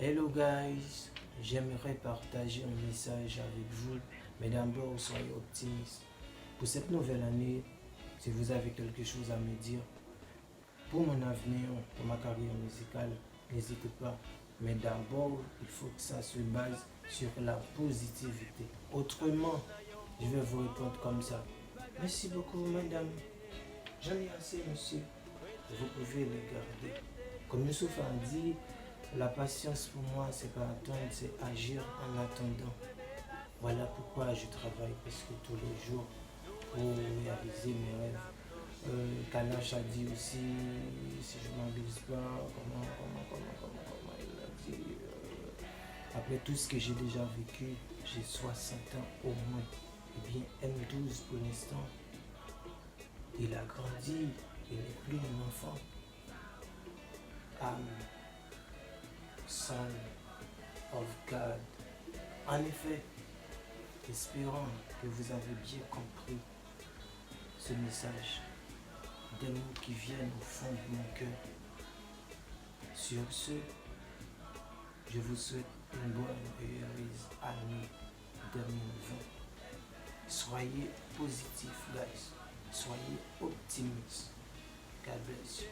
Hello guys, j'aimerais partager un message avec vous, mais d'abord soyez optimistes. Pour cette nouvelle année, si vous avez quelque chose à me dire, pour mon avenir, pour ma carrière musicale, n'hésitez pas. Mais d'abord, il faut que ça se base sur la positivité. Autrement, je vais vous répondre comme ça. Merci beaucoup madame. J'en ai assez monsieur. Vous pouvez le garder. Comme Youssouf a dit, la patience pour moi, c'est pas attendre, c'est agir en attendant. Voilà pourquoi je travaille presque tous les jours pour réaliser mes rêves. Kalash a dit aussi, si je ne m'abuse pas, comment il a dit, après tout ce que j'ai déjà vécu, j'ai 60 ans au moins. Eh bien, M12 pour l'instant, il a grandi, il n'est plus un enfant. I'm son of God. En effet, espérant que vous avez bien compris ce message, des mots qui viennent au fond de mon cœur. Sur ce, je vous souhaite une bonne et heureuse année 2020. Soyez positifs, guys. Soyez optimistes. God bless you.